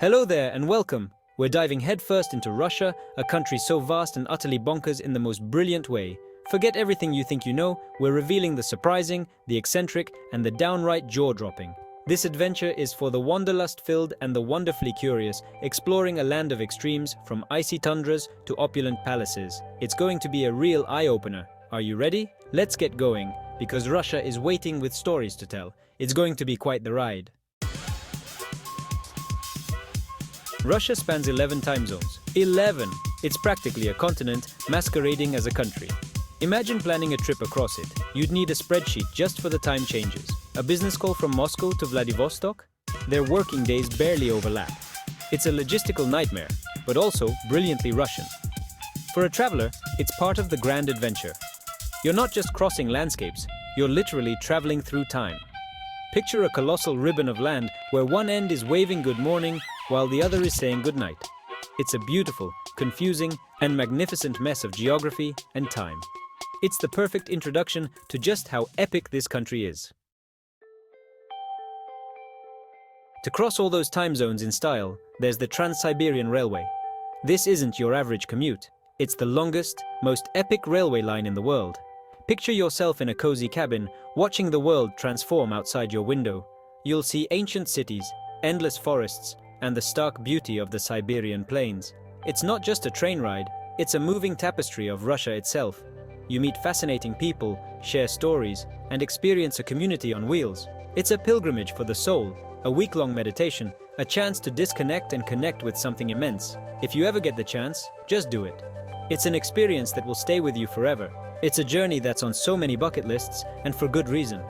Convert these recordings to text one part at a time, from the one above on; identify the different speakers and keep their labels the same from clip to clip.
Speaker 1: Hello there and welcome. We're diving headfirst into Russia, a country so vast and utterly bonkers in the most brilliant way. Forget everything you think you know, we're revealing the surprising, the eccentric, and the downright jaw-dropping. This adventure is for the wanderlust-filled and the wonderfully curious, exploring a land of extremes from icy tundras to opulent palaces. It's going to be a real eye-opener. Are you ready? Let's get going, because Russia is waiting with stories to tell. It's going to be quite the ride. Russia spans 11 time zones. 11! It's practically a continent masquerading as a country. Imagine planning a trip across it. You'd need a spreadsheet just for the time changes. A business call from Moscow to Vladivostok? Their working days barely overlap. It's a logistical nightmare, but also brilliantly Russian. For a traveler, it's part of the grand adventure. You're not just crossing landscapes, you're literally traveling through time. Picture a colossal ribbon of land where one end is waving good morning while the other is saying good night. It's a beautiful, confusing, and magnificent mess of geography and time. It's the perfect introduction to just how epic this country is. To cross all those time zones in style, there's the Trans-Siberian Railway. This isn't your average commute. It's the longest, most epic railway line in the world. Picture yourself in a cozy cabin, watching the world transform outside your window. You'll see ancient cities, endless forests, and the stark beauty of the Siberian plains. It's not just a train ride, it's a moving tapestry of Russia itself. You meet fascinating people, share stories, and experience a community on wheels. It's a pilgrimage for the soul, a week-long meditation, a chance to disconnect and connect with something immense. If you ever get the chance, just do it. It's an experience that will stay with you forever. It's a journey that's on so many bucket lists, and for good reason.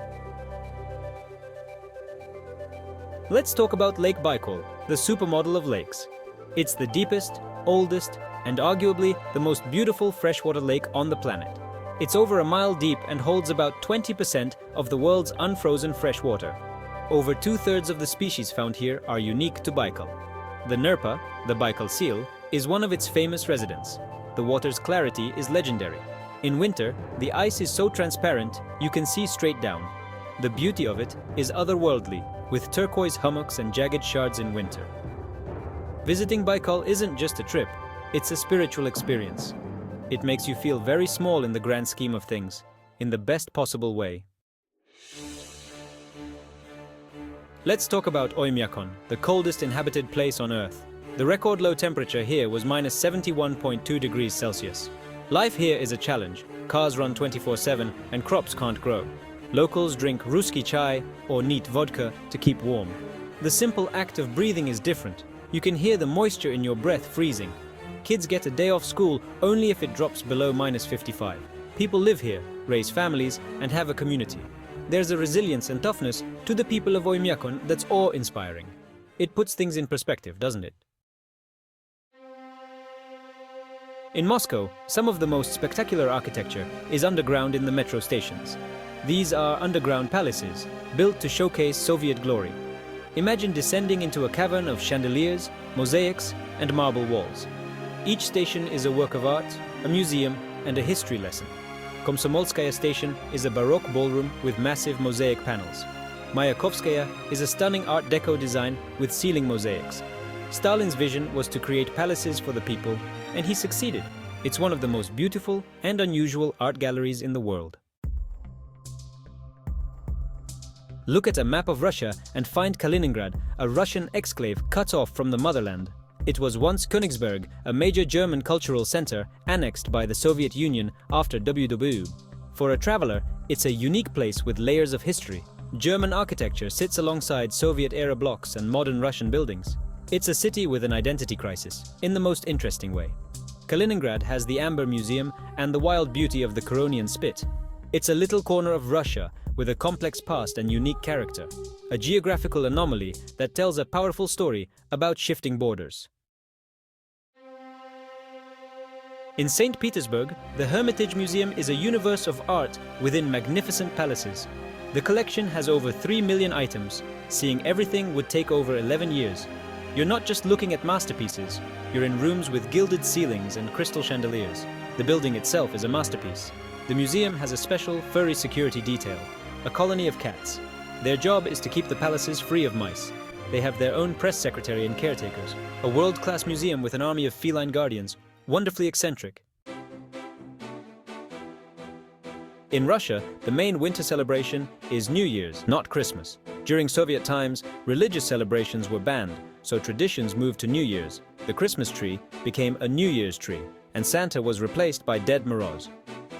Speaker 1: Let's talk about Lake Baikal, the supermodel of lakes. It's the deepest, oldest, and arguably the most beautiful freshwater lake on the planet. It's over a mile deep and holds about 20% of the world's unfrozen fresh water. Over 2/3 of the species found here are unique to Baikal. The Nerpa, the Baikal seal, is one of its famous residents. The water's clarity is legendary. In winter, the ice is so transparent you can see straight down. The beauty of it is otherworldly, with turquoise hummocks and jagged shards in winter. Visiting Baikal isn't just a trip, it's a spiritual experience. It makes you feel very small in the grand scheme of things, in the best possible way. Let's talk about Oymyakon, the coldest inhabited place on Earth. The record low temperature here was minus 71.2 degrees Celsius. Life here is a challenge. Cars run 24/7 and crops can't grow. Locals drink Ruski chai or neat vodka to keep warm. The simple act of breathing is different. You can hear the moisture in your breath freezing. Kids get a day off school only if it drops below minus 55. People live here, raise families, and have a community. There's a resilience and toughness to the people of Oymyakon that's awe-inspiring. It puts things in perspective, doesn't it? In Moscow, some of the most spectacular architecture is underground in the metro stations. These are underground palaces, built to showcase Soviet glory. Imagine descending into a cavern of chandeliers, mosaics, and marble walls. Each station is a work of art, a museum, and a history lesson. Komsomolskaya station is a Baroque ballroom with massive mosaic panels. Mayakovskaya is a stunning Art Deco design with ceiling mosaics. Stalin's vision was to create palaces for the people, and he succeeded. It's one of the most beautiful and unusual art galleries in the world. Look at a map of Russia and find Kaliningrad, a Russian exclave cut off from the motherland. It was once Königsberg, a major German cultural center annexed by the Soviet Union after WW. For a traveler, it's a unique place with layers of history. German architecture sits alongside Soviet-era blocks and modern Russian buildings. It's a city with an identity crisis, in the most interesting way. Kaliningrad has the Amber Museum and the wild beauty of the Curonian Spit. It's a little corner of Russia with a complex past and unique character, a geographical anomaly that tells a powerful story about shifting borders. In St. Petersburg, the Hermitage Museum is a universe of art within magnificent palaces. The collection has over 3 million items. Seeing everything would take over 11 years. You're not just looking at masterpieces, you're in rooms with gilded ceilings and crystal chandeliers. The building itself is a masterpiece. The museum has a special furry security detail, a colony of cats. Their job is to keep the palaces free of mice. they have their own press secretary and caretakers, a world-class museum with an army of feline guardians, wonderfully eccentric. In Russia, the main winter celebration is New Year's, not Christmas. During Soviet times, religious celebrations were banned, so traditions moved to New Year's. The Christmas tree became a New Year's tree, and Santa was replaced by Ded Moroz.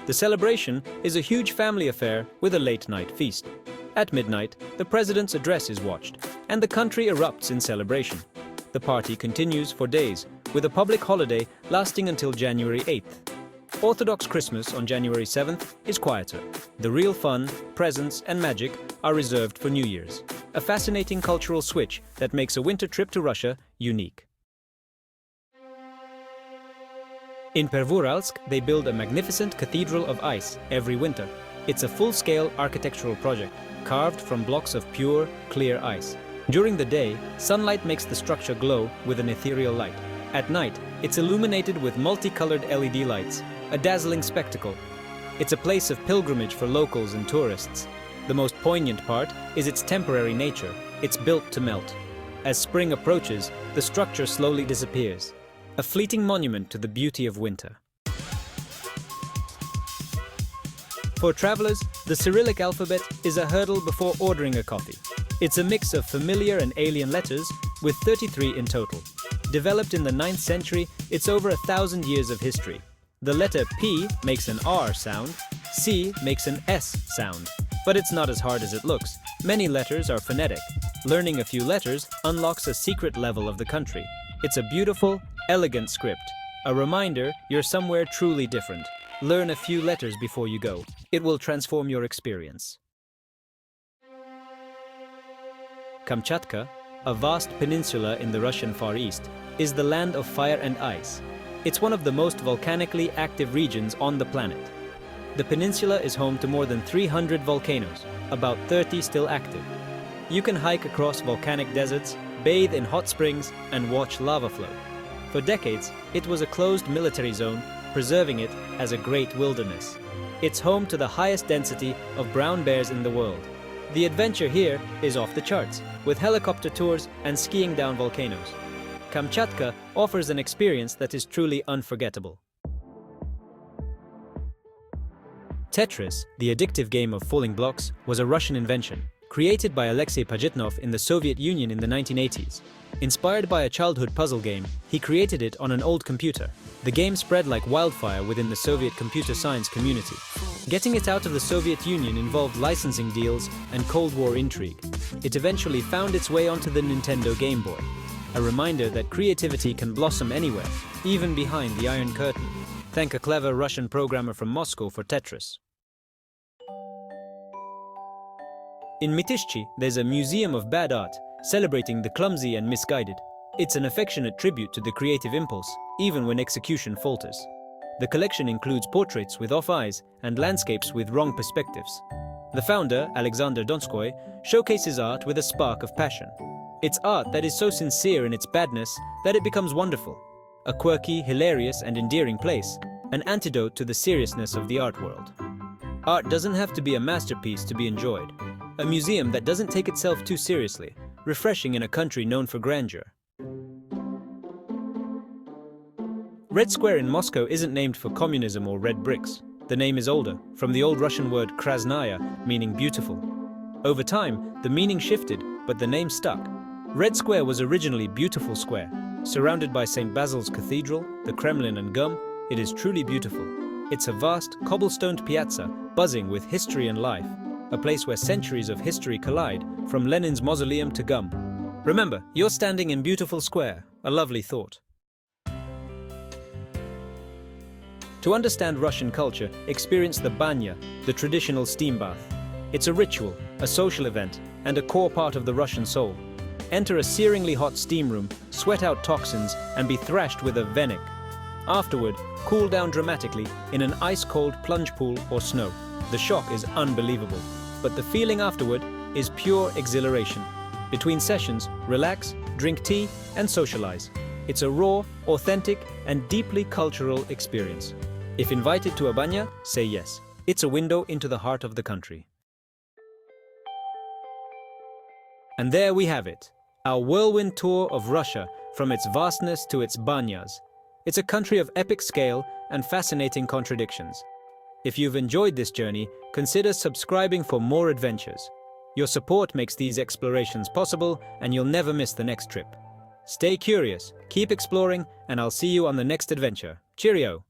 Speaker 1: The celebration is a huge family affair with a late-night feast. At midnight, the president's address is watched, and the country erupts in celebration. The party continues for days, with a public holiday lasting until January 8th. Orthodox Christmas on January 7th is quieter. The real fun, presents, and magic are reserved for New Year's. A fascinating cultural switch that makes a winter trip to Russia unique. In Pervouralsk, they build a magnificent cathedral of ice every winter. It's a full-scale architectural project, carved from blocks of pure, clear ice. During the day, sunlight makes the structure glow with an ethereal light. At night, it's illuminated with multicolored LED lights, a dazzling spectacle. It's a place of pilgrimage for locals and tourists. The most poignant part is its temporary nature. It's built to melt. As spring approaches, the structure slowly disappears, a fleeting monument to the beauty of winter. For travelers, the Cyrillic alphabet is a hurdle before ordering a coffee. It's a mix of familiar and alien letters, with 33 in total. Developed in the 9th century, it's over 1,000 years of history. The letter P makes an R sound, C makes an S sound. But it's not as hard as it looks. Many letters are phonetic. Learning a few letters unlocks a secret level of the country. It's a beautiful, elegant script. A reminder you're somewhere truly different. Learn a few letters before you go. It will transform your experience. Kamchatka, a vast peninsula in the Russian Far East, is the land of fire and ice. It's one of the most volcanically active regions on the planet. The peninsula is home to more than 300 volcanoes, about 30 still active. You can hike across volcanic deserts, bathe in hot springs, and watch lava flow. For decades, it was a closed military zone, preserving it as a great wilderness. It's home to the highest density of brown bears in the world. The adventure here is off the charts, with helicopter tours and skiing down volcanoes. Kamchatka offers an experience that is truly unforgettable. Tetris, the addictive game of falling blocks, was a Russian invention, created by Alexei Pajitnov in the Soviet Union in the 1980s. Inspired by a childhood puzzle game, he created it on an old computer. The game spread like wildfire within the Soviet computer science community. Getting it out of the Soviet Union involved licensing deals and Cold War intrigue. It eventually found its way onto the Nintendo Game Boy. A reminder that creativity can blossom anywhere, even behind the Iron Curtain. Thank a clever Russian programmer from Moscow for Tetris. In Mitishchi, there's a museum of bad art, celebrating the clumsy and misguided. It's an affectionate tribute to the creative impulse, even when execution falters. The collection includes portraits with off eyes and landscapes with wrong perspectives. The founder, Alexander Donskoy, showcases art with a spark of passion. It's art that is so sincere in its badness that it becomes wonderful. A quirky, hilarious, and endearing place, an antidote to the seriousness of the art world. Art doesn't have to be a masterpiece to be enjoyed. A museum that doesn't take itself too seriously, refreshing in a country known for grandeur. Red Square in Moscow isn't named for communism or red bricks. The name is older, from the old Russian word krasnaya, meaning beautiful. Over time, the meaning shifted, but the name stuck. Red Square was originally Beautiful Square. Surrounded by St. Basil's Cathedral, the Kremlin and Gum, it is truly beautiful. It's a vast, cobblestoned piazza, buzzing with history and life. A place where centuries of history collide, from Lenin's mausoleum to Gum. Remember, you're standing in Beautiful Square, a lovely thought. To understand Russian culture, experience the banya, the traditional steam bath. It's a ritual, a social event, and a core part of the Russian soul. Enter a searingly hot steam room, sweat out toxins, and be thrashed with a venik. Afterward, cool down dramatically in an ice-cold plunge pool or snow. The shock is unbelievable, but the feeling afterward is pure exhilaration. Between sessions, relax, drink tea, and socialize. It's a raw, authentic, and deeply cultural experience. If invited to a banya, say yes. It's a window into the heart of the country. And there we have it. Our whirlwind tour of Russia, from its vastness to its banyas. It's a country of epic scale and fascinating contradictions. If you've enjoyed this journey, consider subscribing for more adventures. Your support makes these explorations possible, and you'll never miss the next trip. Stay curious, keep exploring, and I'll see you on the next adventure. Cheerio!